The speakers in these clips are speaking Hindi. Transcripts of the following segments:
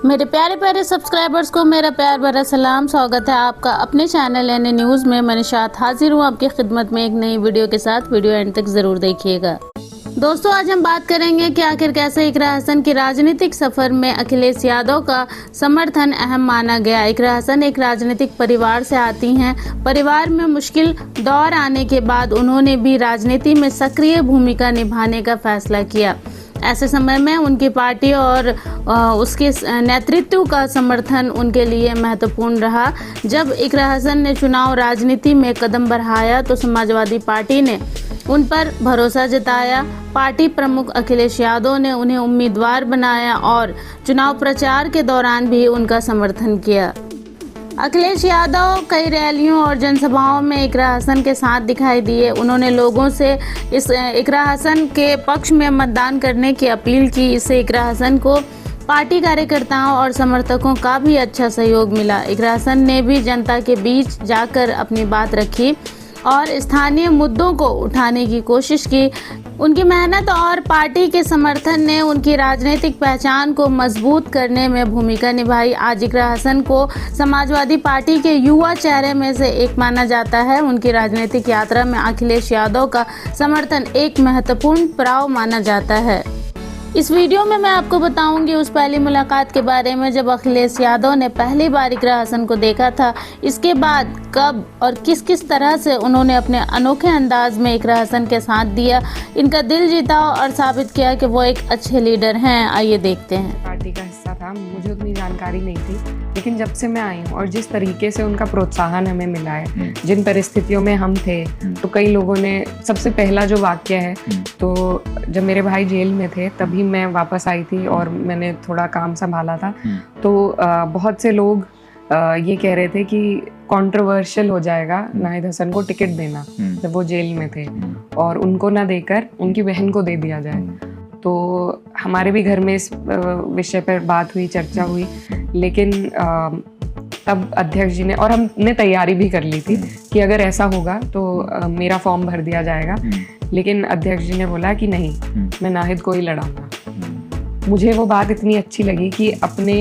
मेरे प्यारे प्यारे सब्सक्राइबर्स को मेरा प्यार भरा सलाम। स्वागत है आपका अपने चैनल एन न्यूज़ में। मैं निशात हाजिर हूँ आपकी खिदमत में एक नई वीडियो के साथ। वीडियो एंड तक ज़रूर देखिएगा। दोस्तों, आज हम बात करेंगे कि आखिर कैसे इकरा हसन के राजनीतिक सफर में अखिलेश यादव का समर्थन अहम माना गया। इकरा हसन एक राजनीतिक परिवार से आती हैं। परिवार में मुश्किल दौर आने के बाद उन्होंने भी राजनीति में सक्रिय भूमिका निभाने का फैसला किया। ऐसे समय में उनकी पार्टी और उसके नेतृत्व का समर्थन उनके लिए महत्वपूर्ण रहा। जब इकरा हसन ने चुनाव राजनीति में कदम बढ़ाया तो समाजवादी पार्टी ने उन पर भरोसा जताया। पार्टी प्रमुख अखिलेश यादव ने उन्हें उम्मीदवार बनाया और चुनाव प्रचार के दौरान भी उनका समर्थन किया। अखिलेश यादव कई रैलियों और जनसभाओं में इकरा हसन के साथ दिखाई दिए। उन्होंने लोगों से इस इकरा हसन के पक्ष में मतदान करने की अपील की। इससे इकरा हसन को पार्टी कार्यकर्ताओं और समर्थकों का भी अच्छा सहयोग मिला। इकरा हसन ने भी जनता के बीच जाकर अपनी बात रखी और स्थानीय मुद्दों को उठाने की कोशिश की। उनकी मेहनत और पार्टी के समर्थन ने उनकी राजनीतिक पहचान को मजबूत करने में भूमिका निभाई। आज इकरा हसन को समाजवादी पार्टी के युवा चेहरे में से एक माना जाता है। उनकी राजनीतिक यात्रा में अखिलेश यादव का समर्थन एक महत्वपूर्ण पड़ाव माना जाता है। इस वीडियो में मैं आपको बताऊंगी उस पहली मुलाकात के बारे में जब अखिलेश यादव ने पहली बार इकरा हसन को देखा था। इसके बाद कब और किस किस तरह से उन्होंने अपने अनोखे अंदाज में इकरा हसन के साथ दिया, इनका दिल जीता और साबित किया कि वो एक अच्छे लीडर हैं। आइए देखते हैं। पार्टी का हिस्सा था, मुझे उतनी जानकारी नहीं थी, लेकिन जब से मैं आई हूँ और जिस तरीके से उनका प्रोत्साहन हमें मिला है, जिन परिस्थितियों में हम थे, तो कई लोगों ने, सबसे पहला जो वाक्य है, तो जब मेरे भाई जेल में थे तभी मैं वापस आई थी और मैंने थोड़ा काम संभाला था, तो बहुत से लोग ये कह रहे थे कि कंट्रोवर्शियल हो जाएगा नाहिद हसन को टिकट देना जब वो जेल में थे और उनको ना देकर उनकी बहन को दे दिया जाए। तो हमारे भी घर में इस विषय पर बात हुई, चर्चा हुई, लेकिन तब अध्यक्ष जी ने, और हमने तैयारी भी कर ली थी कि अगर ऐसा होगा तो मेरा फॉर्म भर दिया जाएगा, लेकिन अध्यक्ष जी ने बोला कि नहीं, मैं नाहिद को ही लड़ाऊंगा। मुझे वो बात इतनी अच्छी लगी कि अपने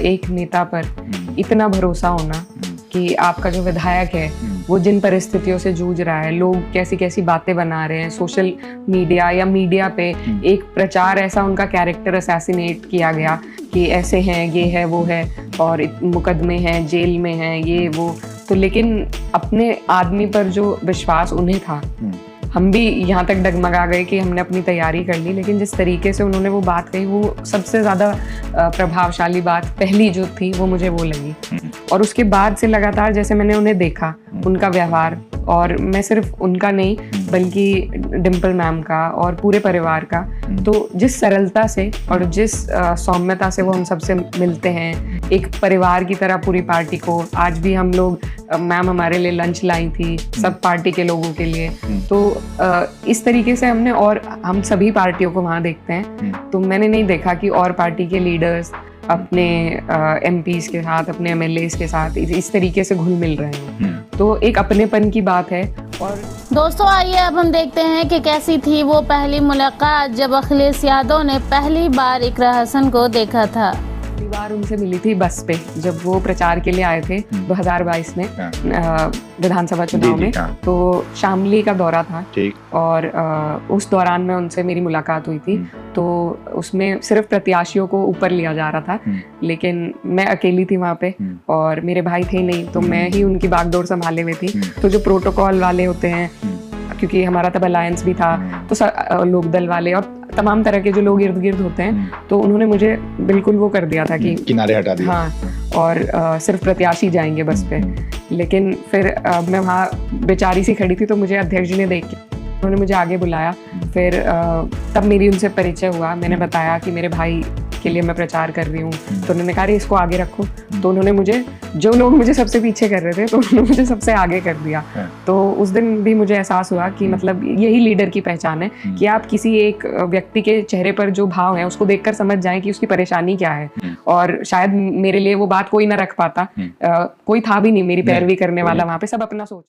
एक नेता पर इतना भरोसा होना कि आपका जो विधायक है वो जिन परिस्थितियों से जूझ रहा है, लोग कैसी कैसी बातें बना रहे हैं सोशल मीडिया या मीडिया पे, एक प्रचार ऐसा उनका कैरेक्टर असैसिनेट किया गया कि ऐसे हैं, ये है, वो है, और मुकदमे हैं, जेल में हैं, ये वो, तो लेकिन अपने आदमी पर जो विश्वास उन्हें था, हम भी यहाँ तक डगमगा गए कि हमने अपनी तैयारी कर ली, लेकिन जिस तरीके से उन्होंने वो बात कही, वो सबसे ज़्यादा प्रभावशाली बात पहली जो थी वो मुझे वो लगी। और उसके बाद से लगातार जैसे मैंने उन्हें देखा, उनका व्यवहार, और मैं सिर्फ उनका नहीं बल्कि डिम्पल मैम का और पूरे परिवार का, तो जिस सरलता से और जिस सौम्यता से वो हम सबसे मिलते हैं, एक परिवार की तरह पूरी पार्टी को, आज भी हम लोग, मैम हमारे लिए लंच लाई थी सब पार्टी के लोगों के लिए, तो इस तरीके से हमने, और हम सभी पार्टियों को वहाँ देखते हैं, तो मैंने नहीं देखा कि और पार्टी के लीडर्स अपने एमपीज के साथ, अपने एमएलएज के साथ इस तरीके से घुल मिल रहे हैं, तो एक अपनेपन की बात है। और दोस्तों, आइए अब हम देखते हैं कि कैसी थी वो पहली मुलाकात जब अखिलेश यादव ने पहली बार इकरा हसन को देखा था। पहली बार उनसे मिली थी बस पे, जब वो प्रचार के लिए आए थे 2022 में विधानसभा चुनाव में, तो शामली का दौरा था और उस दौरान में उनसे मेरी मुलाकात हुई थी। तो उसमें सिर्फ प्रत्याशियों को ऊपर लिया जा रहा था, लेकिन मैं अकेली थी वहाँ पे और मेरे भाई थे नहीं, तो मैं ही उनकी बागडोर संभाले हुए थी। तो जो प्रोटोकॉल वाले होते हैं, क्योंकि हमारा तब अलायंस भी था, तो लोकदल वाले और तमाम तरह के जो लोग इर्द गिर्द होते हैं, तो उन्होंने मुझे बिल्कुल वो कर दिया था कि किनारे हटा दिया। हाँ, और सिर्फ प्रत्याशी जाएंगे बस पे। लेकिन फिर मैं वहाँ बेचारी सी खड़ी थी, तो मुझे अध्यक्ष जी ने देख के उन्होंने मुझे आगे बुलाया। फिर तब मेरी उनसे परिचय हुआ, मैंने बताया कि मेरे भाई के लिए मैं प्रचार कर रही हूँ, तो उन्होंने कहा इसको आगे रखो। तो उन्होंने मुझे, जो लोग मुझे सबसे पीछे कर रहे थे, तो उन्होंने मुझे सबसे आगे कर दिया। तो उस दिन भी मुझे एहसास हुआ कि मतलब यही लीडर की पहचान है कि आप किसी एक व्यक्ति के चेहरे पर जो भाव है उसको देखकर समझ जाएं कि उसकी परेशानी क्या है। और शायद मेरे लिए वो बात कोई ना रख पाता, कोई था भी नहीं मेरी पैरवी करने वाला वहाँ पे, सब अपना सोच